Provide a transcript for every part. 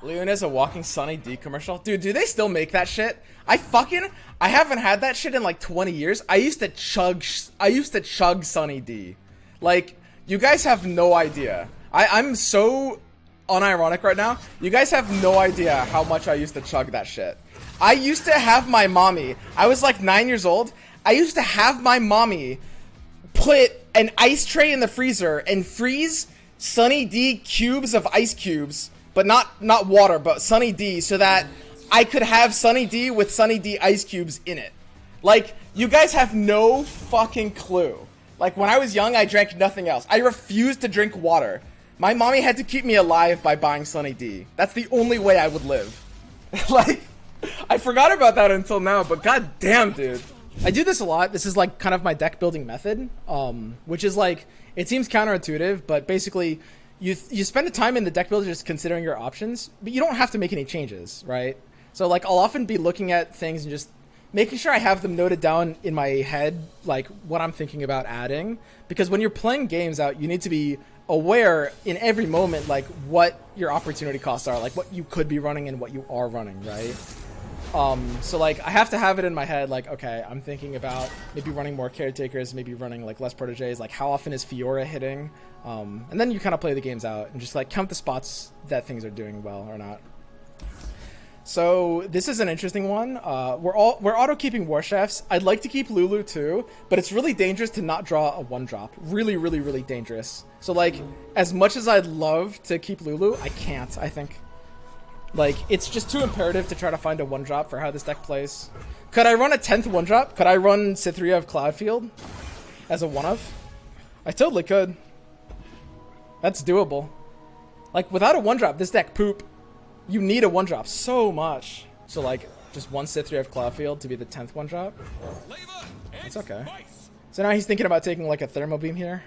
Leona's a walking Sunny D commercial. Dude, do they still make that shit? I haven't had that shit in like 20 years. I used to chug Sunny D. Like, you guys have no idea. I'm so unironic right now. You guys have no idea how much I used to chug that shit. I used to have my mommy, I was like 9 years old. I used to have my mommy put an ice tray in the freezer and freeze Sunny D cubes of ice cubes, but not water, but Sunny D, so that I could have Sunny D with Sunny D ice cubes in it. Like, you guys have no fucking clue. Like, when I was young, I drank nothing else. I refused to drink water. My mommy had to keep me alive by buying Sunny D. That's the only way I would live. Like, I forgot about that until now, but god damn, dude. I do this a lot. This is like kind of my deck building method, which is like, it seems counterintuitive, but basically you spend the time in the deck builder just considering your options, but you don't have to make any changes, right? So like, I'll often be looking at things and just making sure I have them noted down in my head, like what I'm thinking about adding, because when you're playing games out, you need to be aware in every moment, like what your opportunity costs are, like what you could be running and what you are running, right? So like, I have to have it in my head, like, okay, I'm thinking about maybe running more caretakers, maybe running like less proteges, like how often is Fiora hitting? And then you kind of play the games out and just like count the spots that things are doing well or not. So this is an interesting one. We're auto keeping war chefs. I'd like to keep Lulu too, but it's really dangerous to not draw a one drop. Really, really, really dangerous. So like, as much as I'd love to keep Lulu, I can't, I think. Like, it's just too imperative to try to find a one drop for how this deck plays. Could I run a 10th one drop? Could I run Cytherea of Cloudfield as a one of? I totally could. That's doable. Like, without a one drop, this deck poop. You need a one drop so much. So like, just one Cytherea of Cloudfield to be the 10th one drop. That's okay. So now he's thinking about taking like a Thermo Beam here.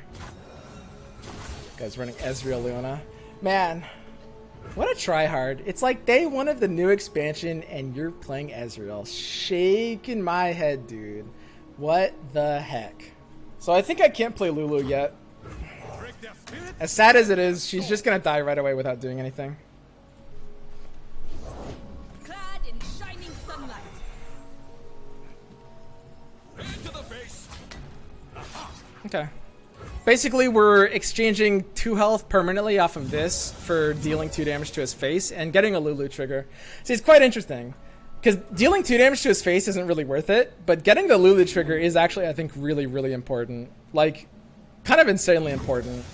Guy's running Ezreal Leona. Man, what a tryhard. It's like day one of the new expansion and you're playing Ezreal. Shaking my head, dude. What the heck? So I think I can't play Lulu yet. As sad as it is, she's just gonna die right away without doing anything. Clad in shining sunlight. Okay. Basically, we're exchanging 2 health permanently off of this for dealing 2 damage to his face and getting a Lulu trigger. See, it's quite interesting, because dealing 2 damage to his face isn't really worth it, but getting the Lulu trigger is actually, I think, really, really important. Like, kind of insanely important.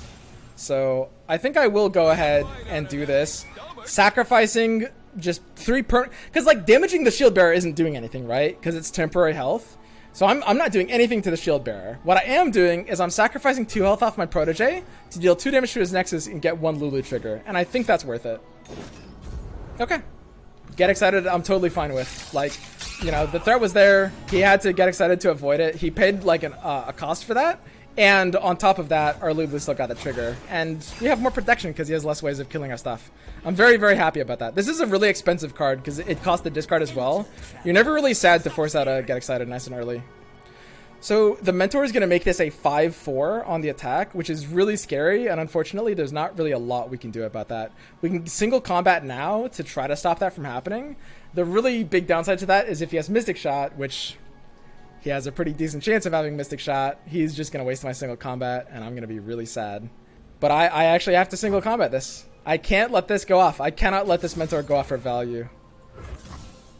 So, I think I will go ahead and do this. Sacrificing just 3 because, like, damaging the shield bearer isn't doing anything, right? Because it's temporary health. So I'm not doing anything to the shield bearer. What I am doing is I'm sacrificing 2 health off my protege to deal 2 damage to his nexus and get 1 Lulu trigger. And I think that's worth it. Okay. Get excited, I'm totally fine with. Like, you know, the threat was there. He had to get excited to avoid it. He paid like a cost for that. And on top of that, our Lulu still got the trigger. And we have more protection because he has less ways of killing our stuff. I'm very, very happy about that. This is a really expensive card because it costs the discard as well. You're never really sad to force out a get excited nice and early. So the Mentor is going to make this a 5-4 on the attack, which is really scary. And unfortunately, there's not really a lot we can do about that. We can single combat now to try to stop that from happening. The really big downside to that is if he has Mystic Shot, which he has a pretty decent chance of having Mystic Shot, he's just going to waste my single combat, and I'm going to be really sad. But I actually have to single combat this. I can't let this go off. I cannot let this Mentor go off for value.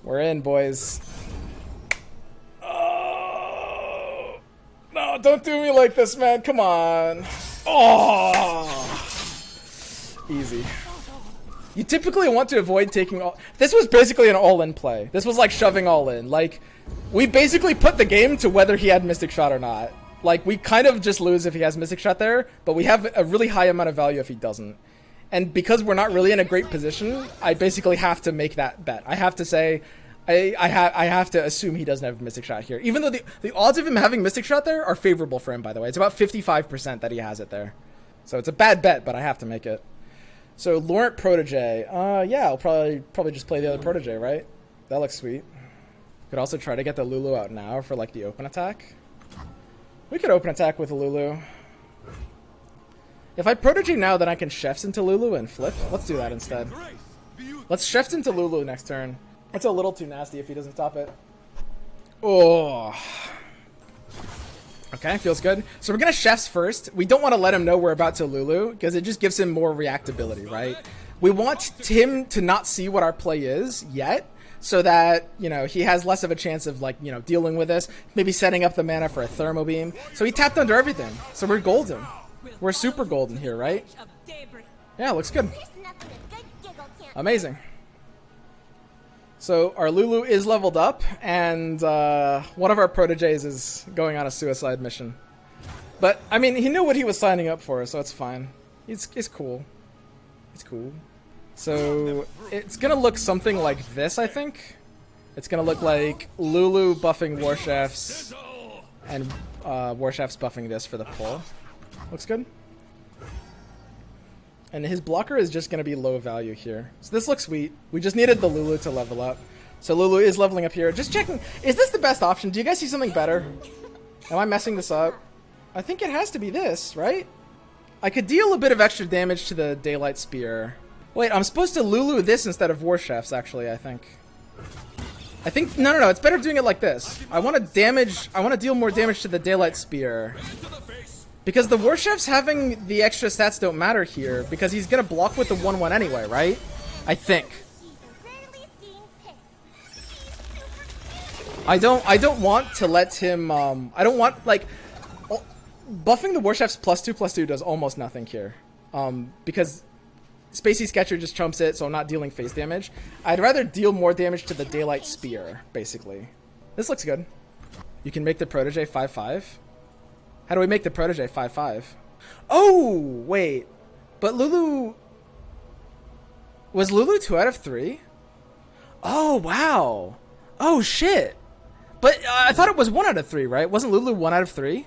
We're in, boys. Oh, no, don't do me like this, man. Come on. Oh, easy. You typically want to avoid taking all... This was basically an all-in play. This was like shoving all in. Like, we basically put the game to whether he had Mystic Shot or not. Like, we kind of just lose if he has Mystic Shot there, but we have a really high amount of value if he doesn't. And because we're not really in a great position, I basically have to make that bet. I have to say, I have to assume he doesn't have Mystic Shot here. Even though the odds of him having Mystic Shot there are favorable for him, by the way. It's about 55% that he has it there. So it's a bad bet, but I have to make it. So Laurent Protege. Yeah, I'll probably just play the other Protege, right? That looks sweet. Could also try to get the Lulu out now for like the open attack. We could open attack with a Lulu. If I Protege now, then I can Chefs into Lulu and flip. Let's do that instead. Let's shift into Lulu next turn. It's a little too nasty if he doesn't stop it. Oh. Okay, feels good. So we're gonna chefs first. We don't want to let him know we're about to Lulu because it just gives him more reactability, right? We want him to not see what our play is yet, so that, you know, he has less of a chance of, like, you know, dealing with this, maybe setting up the mana for a thermo beam. So he tapped under everything. So we're golden. We're super golden here, right? Yeah, looks good. Amazing. So our Lulu is leveled up, and one of our proteges is going on a suicide mission. But, I mean, he knew what he was signing up for, so it's fine. It's cool. It's cool. So it's gonna look something like this, I think. It's gonna look like Lulu buffing Warchefs and Warchefs buffing this for the pull. Looks good. And his blocker is just gonna be low value here. So this looks sweet. We just needed the Lulu to level up. So Lulu is leveling up here. Just checking, is this the best option? Do you guys see something better? Am I messing this up? I think it has to be this, right? I could deal a bit of extra damage to the Daylight Spear. Wait, I'm supposed to Lulu this instead of Warchefs, actually, I think. No, it's better doing it like this. I want to deal more damage to the Daylight Spear. Because the Warchefs having the extra stats don't matter here, because he's gonna block with the 1/1 anyway, right? I think. I don't want to let him, I don't want, like, buffing the Warchefs +2/+2 does almost nothing here. Because Spacey Sketcher just chumps it, so I'm not dealing face damage. I'd rather deal more damage to the Daylight Spear, basically. This looks good. You can make the Protege 5/5. How do we make the Protege 5/5? Oh, wait. But Lulu... Was Lulu 2 out of 3? Oh, wow. Oh, shit. But I thought it was 1 out of 3, right? Wasn't Lulu 1 out of 3?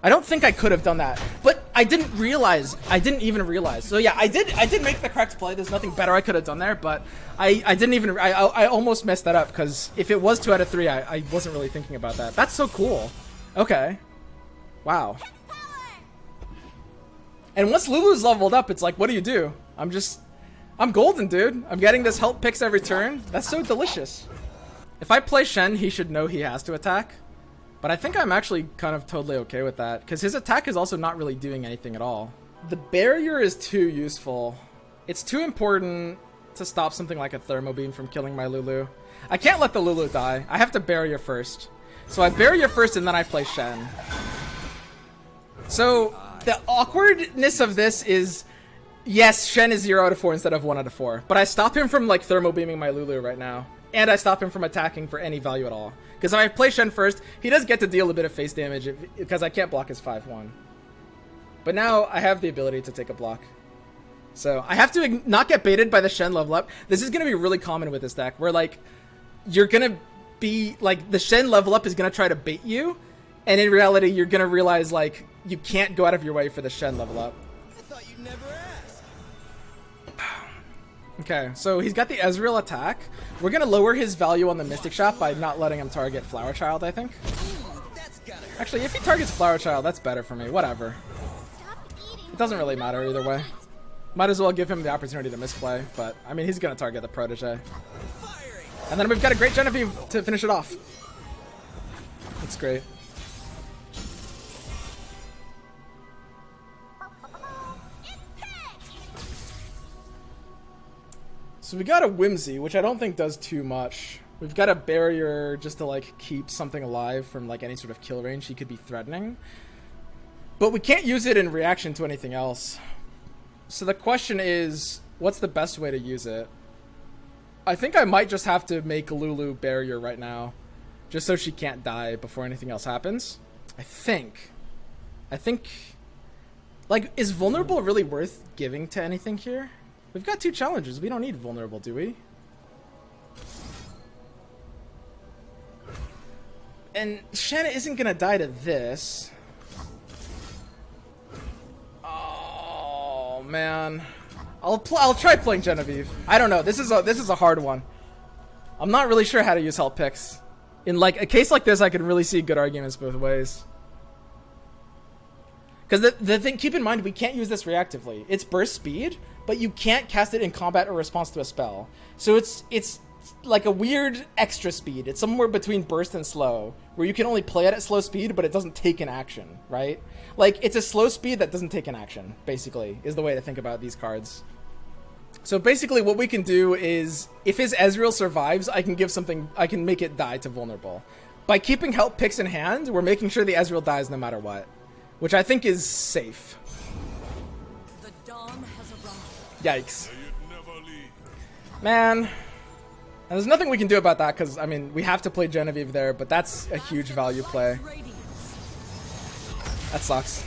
I don't think I could have done that, but I didn't realize. I didn't even realize. So yeah, I did make the correct play. There's nothing better I could have done there, but I didn't even. I almost messed that up because if it was 2 out of 3, I wasn't really thinking about that. That's so cool. Okay. Wow. And once Lulu's leveled up, it's like, what do? I'm golden, dude. I'm getting this help picks every turn. That's so delicious. If I play Shen, he should know he has to attack. But I think I'm actually kind of totally okay with that, because his attack is also not really doing anything at all. The barrier is too useful. It's too important to stop something like a thermo beam from killing my Lulu. I can't let the Lulu die. I have to barrier first. So I barrier first and then I play Shen. So the awkwardness of this is, yes, Shen is 0 out of 4 instead of 1 out of 4. But I stop him from, like, thermo beaming my Lulu right now. And I stop him from attacking for any value at all. Because if I play Shen first, he does get to deal a bit of face damage because I can't block his 5/1. But now I have the ability to take a block. So I have to not get baited by the Shen level up. This is going to be really common with this deck, where, like, you're going to be, like, the Shen level up is going to try to bait you. And in reality, you're going to realize, like, you can't go out of your way for the Shen level up. I thought you'd never ask. Okay, so he's got the Ezreal attack. We're going to lower his value on the Mystic Shot by not letting him target Flower Child, I think. Actually, if he targets Flower Child, that's better for me. Whatever. It doesn't really matter either way. Might as well give him the opportunity to misplay, but, I mean, he's going to target the Protege. And then we've got a great Genevieve to finish it off. That's great. So we got a Whimsy, which I don't think does too much. We've got a barrier just to, like, keep something alive from, like, any sort of kill range he could be threatening. But we can't use it in reaction to anything else. So the question is, what's the best way to use it? I think I might just have to make Lulu barrier right now, just so she can't die before anything else happens. I think, like, is vulnerable really worth giving to anything here? We've got 2 challenges. We don't need vulnerable, do we? And Shen isn't gonna die to this. Oh man, I'll try playing Genevieve. I don't know. This is a hard one. I'm not really sure how to use help picks. In, like, a case like this, I can really see good arguments both ways. Because the thing, keep in mind, we can't use this reactively. It's burst speed, but you can't cast it in combat or response to a spell. So it's like a weird extra speed. It's somewhere between burst and slow, where you can only play it at slow speed, but it doesn't take an action, right? Like, it's a slow speed that doesn't take an action, basically, is the way to think about these cards. So basically what we can do is, if his Ezreal survives, I can make it die to vulnerable. By keeping help picks in hand, we're making sure the Ezreal dies no matter what, which I think is safe. The dawn has arrived. Yikes. Man. And there's nothing we can do about that because, I mean, we have to play Genevieve there, but that's a huge value play. That sucks.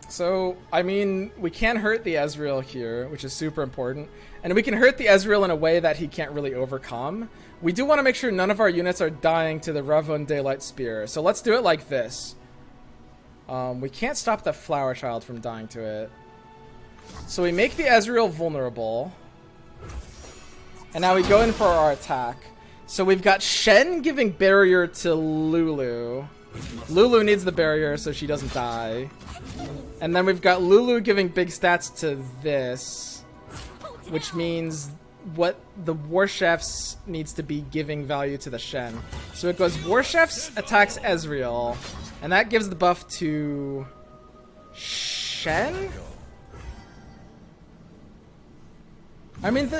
So, I mean, we can hurt the Ezreal here, which is super important. And we can hurt the Ezreal in a way that he can't really overcome. We do want to make sure none of our units are dying to the Revon Daylight Spear. So let's do it like this. We can't stop the Flower Child from dying to it. So we make the Ezreal vulnerable. And now we go in for our attack. So we've got Shen giving barrier to Lulu. Lulu needs the barrier so she doesn't die. And then we've got Lulu giving big stats to this, which means what the War Chefs needs to be giving value to the Shen. So it goes War Chefs attacks Ezreal, and that gives the buff to Shen? I mean,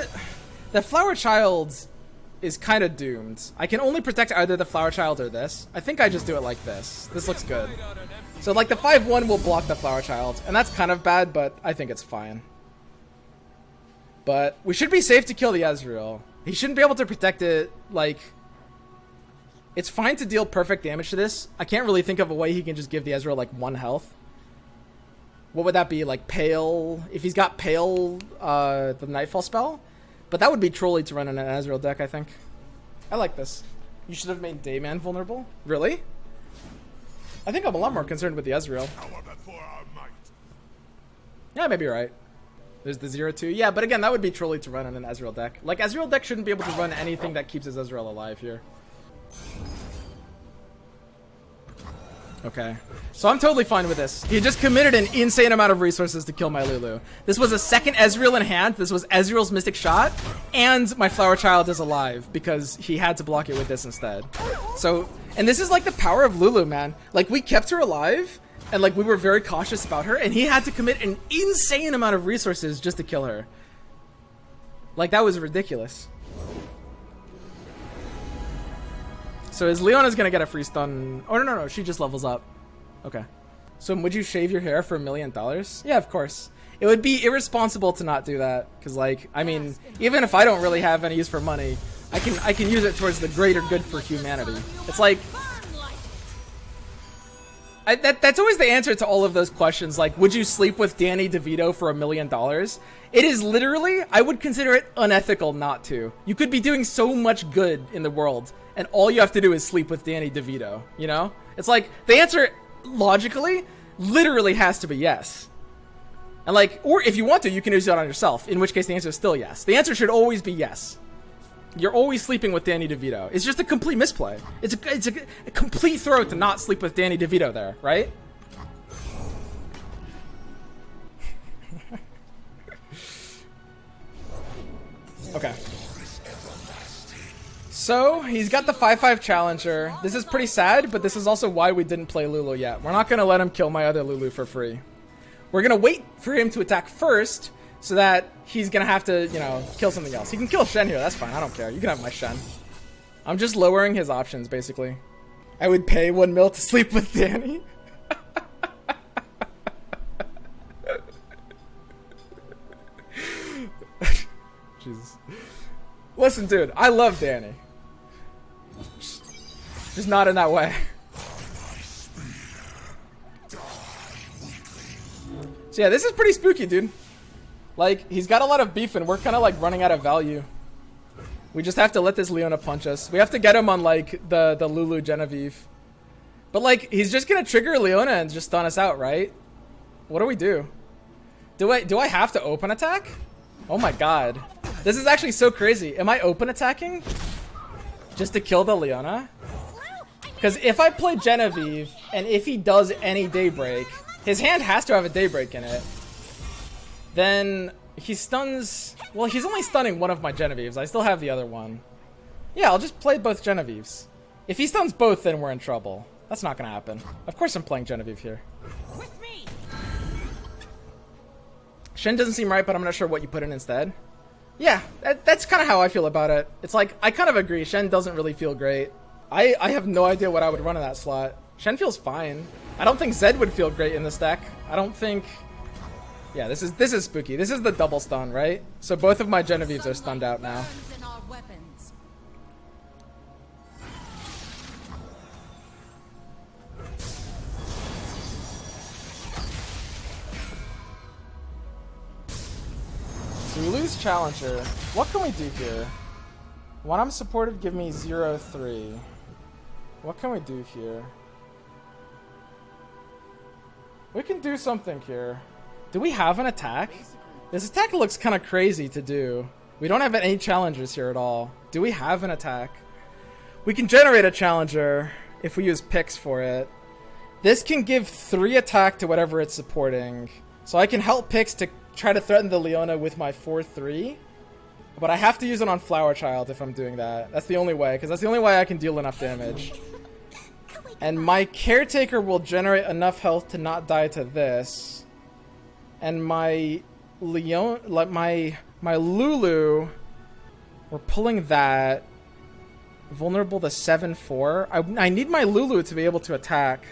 the Flower Child is kind of doomed. I can only protect either the Flower Child or this. I think I just do it like this. This looks good. So like the 5-1 will block the Flower Child, and that's kind of bad, but I think it's fine. But we should be safe to kill the Ezreal. He shouldn't be able to protect it, like... It's fine to deal perfect damage to this. I can't really think of a way he can just give the Ezreal like 1 health. What would that be, like Pale? If he's got Pale, the Nightfall spell? But that would be trolly to run in an Ezreal deck, I think. I like this. You should have made Dayman vulnerable? Really? I think I'm a lot more concerned with the Ezreal. Yeah, maybe you're right. There's the 0-2. Yeah, but again, that would be trolly to run in an Ezreal deck. Like, Ezreal deck shouldn't be able to run anything that keeps his Ezreal alive here. Okay. So I'm totally fine with this. He just committed an insane amount of resources to kill my Lulu. This was a second Ezreal in hand. This was Ezreal's Mystic Shot. And my Flower Child is alive because he had to block it with this instead. So, and this is like the power of Lulu, man. Like, we kept her alive. And like, we were very cautious about her. And he had to commit an insane amount of resources just to kill her. Like, that was ridiculous. So is Leona's gonna get a free stun? Oh, no, she just levels up. Okay. So would you shave your hair for $1 million? Yeah, of course. It would be irresponsible to not do that. Because, like, I mean, even if I don't really have any use for money, I can use it towards the greater good for humanity. It's like... that's always the answer to all of those questions. Like, would you sleep with Danny DeVito for $1 million? It is literally, I would consider it unethical not to. You could be doing so much good in the world, and all you have to do is sleep with Danny DeVito, you know? It's like, the answer, logically, literally has to be yes. And like, or if you want to, you can use it on yourself, in which case the answer is still yes. The answer should always be yes. You're always sleeping with Danny DeVito. It's just a complete misplay. It's a complete throw to not sleep with Danny DeVito there, right? Okay. So, he's got the 5-5 Challenger. This is pretty sad, but this is also why we didn't play Lulu yet. We're not going to let him kill my other Lulu for free. We're going to wait for him to attack first, so that he's going to have to, you know, kill something else. He can kill Shen here, that's fine, I don't care. You can have my Shen. I'm just lowering his options, basically. I would pay 1 mil to sleep with Danny. Jesus. Listen, dude, I love Danny. Just not in that way. So yeah, this is pretty spooky, dude. Like, he's got a lot of beef and we're kind of like running out of value. We just have to let this Leona punch us. We have to get him on like the Lulu Genevieve. But like, he's just gonna trigger Leona and just stun us out, right? What do we do? Do I have to open attack? Oh my god. This is actually so crazy. Am I open attacking? Just to kill the Leona? Because if I play Genevieve, and if he does any Daybreak, his hand has to have a Daybreak in it. then he stuns... Well, he's only stunning one of my Genevieves. I still have the other one. Yeah, I'll just play both Genevieves. If he stuns both, then we're in trouble. That's not gonna happen. Of course I'm playing Genevieve here. With me. Shen doesn't seem right, but I'm not sure what you put in instead. Yeah, that's kind of how I feel about it. It's like, I kind of agree. Shen doesn't really feel great. I have no idea what I would run in that slot. Shen feels fine. I don't think Zed would feel great in this deck. I don't think... Yeah, this is spooky. This is the double stun, right? So both of my Genevieves are stunned out now. So we lose Challenger. What can we do here? When I'm supported, give me 0-3. What can we do here? We can do something here. Do we have an attack? This attack looks kind of crazy to do. We don't have any challengers here at all. Do we have an attack? We can generate a challenger if we use picks for it. This can give 3 attack to whatever it's supporting. So I can help picks to try to threaten the Leona with my 4-3. But I have to use it on Flower Child if I'm doing that. That's the only way, because that's the only way I can deal enough damage. And my Caretaker will generate enough health to not die to this. And my my Lulu, we're pulling that. Vulnerable to 7-4. I need my Lulu to be able to attack.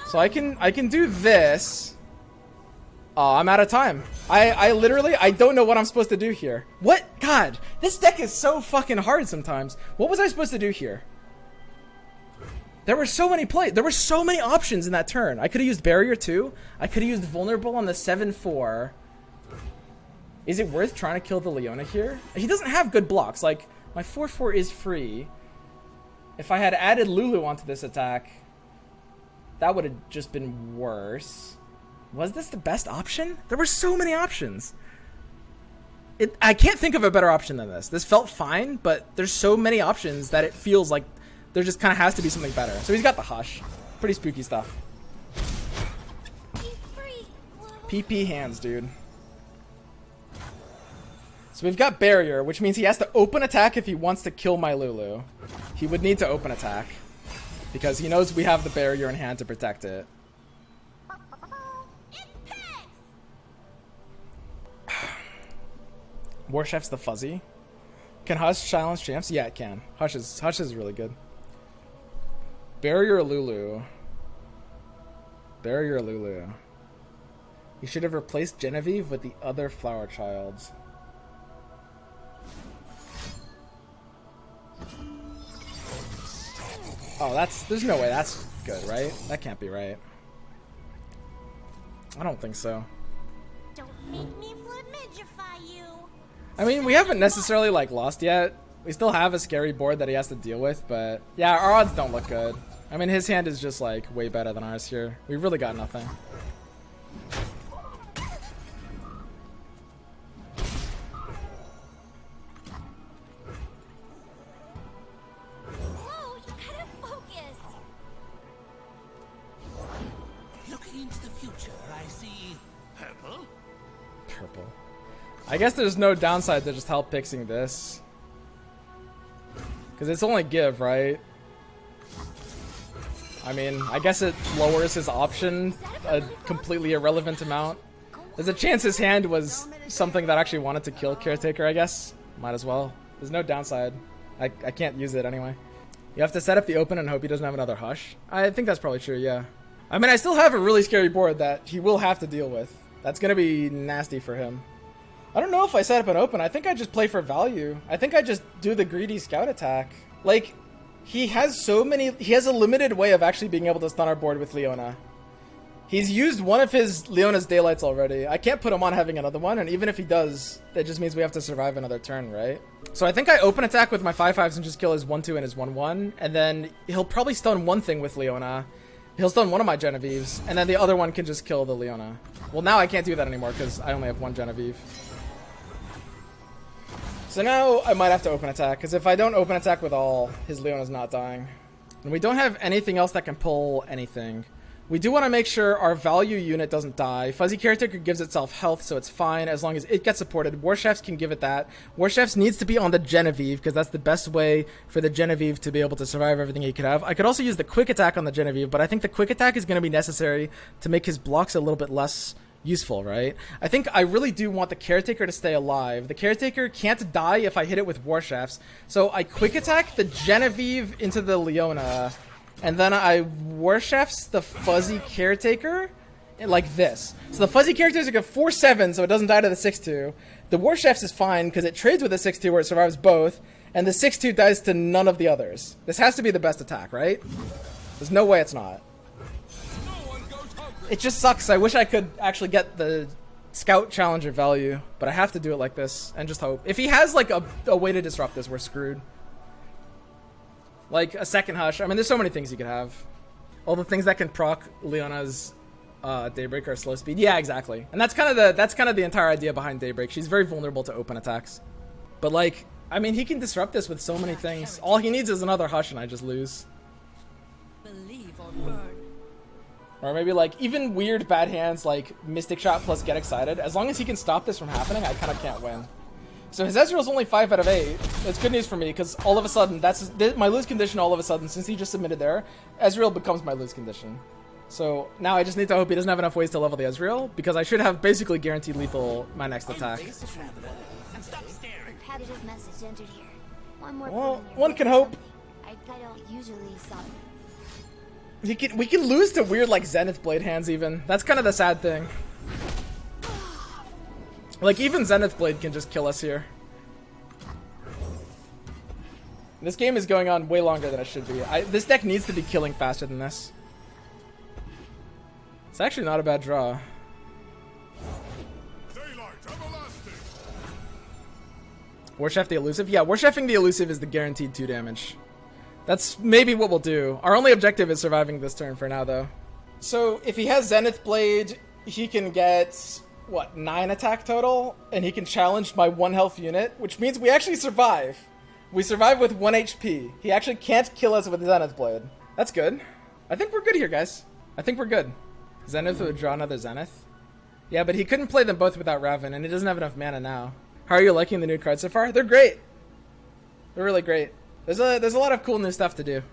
So I can do this. Oh, I'm out of time. I literally, I don't know what I'm supposed to do here. What? God, this deck is so fucking hard sometimes. What was I supposed to do here? There were so many there were so many options in that turn. I could have used Barrier too. I could have used Vulnerable on the 7-4. Is it worth trying to kill the Leona here? He doesn't have good blocks. Like, my 4-4 is free. If I had added Lulu onto this attack, that would have just been worse. Was this the best option? There were so many options. I can't think of a better option than this. This felt fine, but there's so many options that it feels like there just kind of has to be something better. So he's got the Hush. Pretty spooky stuff. PP hands, dude. So we've got Barrier, which means he has to open attack if he wants to kill my Lulu. He would need to open attack, because he knows we have the Barrier in hand to protect it. War Chef's the fuzzy. Can Hush challenge champs? Yeah, it can. Hush is really good. Barrier Lulu. Barrier Lulu. You should have replaced Genevieve with the other Flower Childs. Oh, there's no way that's good, right? That can't be right. I don't think so. Don't make me flamigify you. I mean, we haven't necessarily, like, lost yet. We still have a scary board that he has to deal with, but yeah, our odds don't look good. I mean, his hand is just, like, way better than ours here. We've really got nothing. Whoa, you gotta focus. Looking into the future, I see purple. Purple. I guess there's no downside to just help fixing this. Because it's only give, right? I mean, I guess it lowers his option a completely irrelevant amount. There's a chance his hand was something that actually wanted to kill Caretaker, I guess. Might as well. There's no downside. I can't use it anyway. You have to set up the open and hope he doesn't have another Hush. I think that's probably true, yeah. I mean, I still have a really scary board that he will have to deal with. That's going to be nasty for him. I don't know if I set up an open. I think I just play for value. I think I just do the greedy scout attack. Like, he has a limited way of actually being able to stun our board with Leona. He's used one of his Leona's daylights already. I can't put him on having another one, and even if he does, that just means we have to survive another turn, right? So I think I open attack with my 5/5s and just kill his 1/2 and his 1/1, and then he'll probably stun one thing with Leona. He'll stun one of my Genevieves, and then the other one can just kill the Leona. Well, now I can't do that anymore because I only have one Genevieve. So now I might have to open attack, because if I don't open attack with all, his Leona's not dying. And we don't have anything else that can pull anything. We do want to make sure our value unit doesn't die. Fuzzy Caretaker gives itself health, so it's fine as long as it gets supported. War Chefs can give it that. War Chefs needs to be on the Genevieve, because that's the best way for the Genevieve to be able to survive everything he could have. I could also use the Quick Attack on the Genevieve, but I think the Quick Attack is going to be necessary to make his blocks a little bit less useful, right? I think I really do want the Caretaker to stay alive. The Caretaker can't die if I hit it with War Chefs, so I Quick Attack the Genevieve into the Leona, and then I War Chefs the Fuzzy Caretaker like this. So the Fuzzy Caretaker is like a 4/7, so it doesn't die to the 6/2. The War Chefs is fine because it trades with the 6/2 where it survives both, and the 6/2 dies to none of the others. This has to be the best attack, right? There's no way it's not. It just sucks. I wish I could actually get the Scout Challenger value, but I have to do it like this and just hope. If he has like a way to disrupt this, we're screwed. Like a second Hush. I mean, there's so many things you could have. All the things that can proc Leona's Daybreak are slow speed. Yeah, exactly. And that's kind of the entire idea behind Daybreak. She's very vulnerable to open attacks. But like, I mean, he can disrupt this with so many things. All he needs is another Hush and I just lose. Believe or burn. Or maybe like even weird bad hands like Mystic Shot plus Get Excited. As long as he can stop this from happening, I kind of can't win. So his Ezreal's only 5 out of 8. That's good news for me because all of a sudden, that's my lose condition all of a sudden. Since he just submitted there, Ezreal becomes my lose condition. So now I just need to hope he doesn't have enough ways to level the Ezreal because I should have basically guaranteed lethal my next attack. Repetitive message entered here. One more Well, one can hope. I don't usually stop. We can lose to weird like Zenith Blade hands even. That's kind of the sad thing. Like even Zenith Blade can just kill us here. This game is going on way longer than it should be. This deck needs to be killing faster than this. It's actually not a bad draw. War Chef the Elusive? Yeah, War Chefing the Elusive is the guaranteed 2 damage. That's maybe what we'll do. Our only objective is surviving this turn for now, though. So, if he has Zenith Blade, he can get, what, 9 attack total? And he can challenge my 1 health unit, which means we actually survive. We survive with 1 HP. He actually can't kill us with Zenith Blade. That's good. I think we're good here, guys. I think we're good. Zenith would draw another Zenith. Yeah, but he couldn't play them both without Raven, and he doesn't have enough mana now. How are you liking the new cards so far? They're great. They're really great. There's a lot of cool new stuff to do.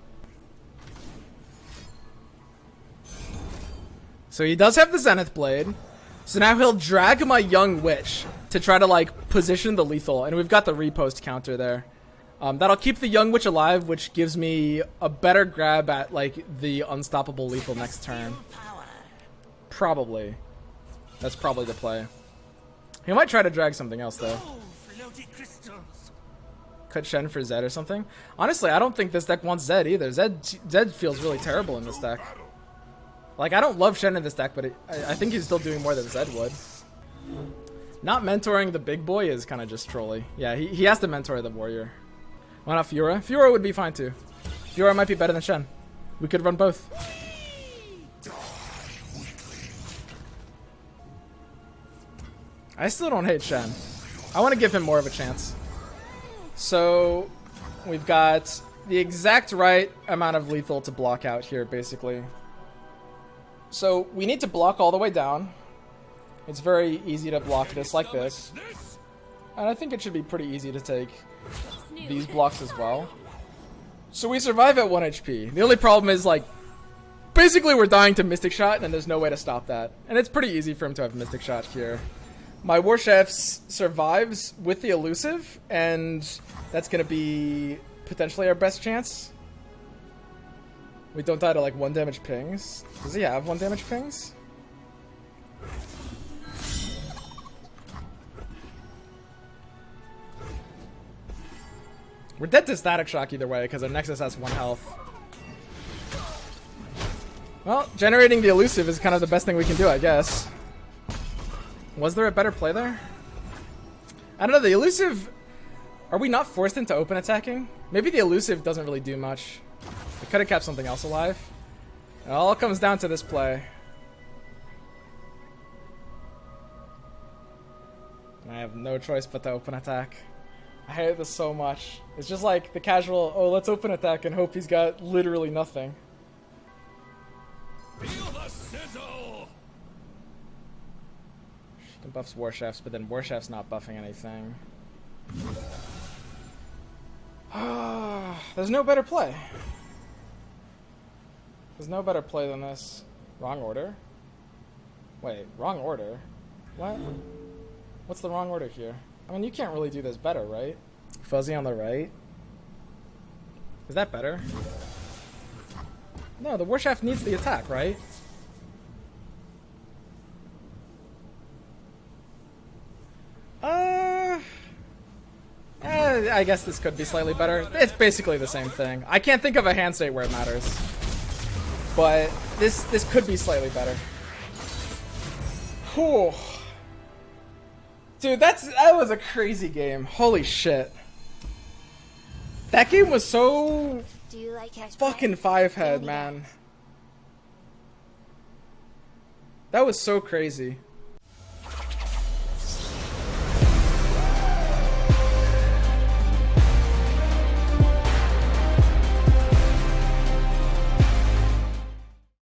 So he does have the Zenith Blade. So now he'll drag my Young Witch to try to like position the lethal, and we've got the repost counter there. That'll keep the Young Witch alive, which gives me a better grab at like the unstoppable lethal next turn. Probably. That's probably the play. He might try to drag something else though. Cut Shen for Zed or something. Honestly, I don't think this deck wants Zed either. Zed feels really terrible in this deck. Like, I don't love Shen in this deck, but I think he's still doing more than Zed would. Not mentoring the big boy is kind of just trolly. Yeah, he has to mentor the warrior. Why not Fiora? Fiora would be fine too. Fiora might be better than Shen. We could run both. I still don't hate Shen. I want to give him more of a chance. So, we've got the exact right amount of lethal to block out here, basically. So, we need to block all the way down. It's very easy to block this like this. And I think it should be pretty easy to take these blocks as well. So we survive at 1 HP. The only problem is, like, basically we're dying to Mystic Shot, and there's no way to stop that. And it's pretty easy for him to have Mystic Shot here. My War Chefs survives with the Elusive, and that's going to be potentially our best chance. We don't die to, like, 1 damage pings. Does he have 1 damage pings? We're dead to Static Shock either way, because our Nexus has 1 health. Well, generating the Elusive is kind of the best thing we can do, I guess. Was there a better play there? I don't know, the Elusive... Are we not forced into open attacking? Maybe the Elusive doesn't really do much. We could have kept something else alive. It all comes down to this play. I have no choice but to open attack. I hate this so much. It's just like the casual, oh, let's open attack and hope he's got literally nothing. Feel the sizzle! It buffs War Chefs, but then War Chef's not buffing anything. There's no better play. There's no better play than this. Wrong order? Wait, wrong order? What? What's the wrong order here? I mean, you can't really do this better, right? Fuzzy on the right? Is that better? No, the War Chef needs the attack, right? I guess this could be slightly better. It's basically the same thing. I can't think of a hand state where it matters. But this could be slightly better. Whew. Dude, that was a crazy game. Holy shit. That game was so Do you like hash fucking five-head, man. That was so crazy.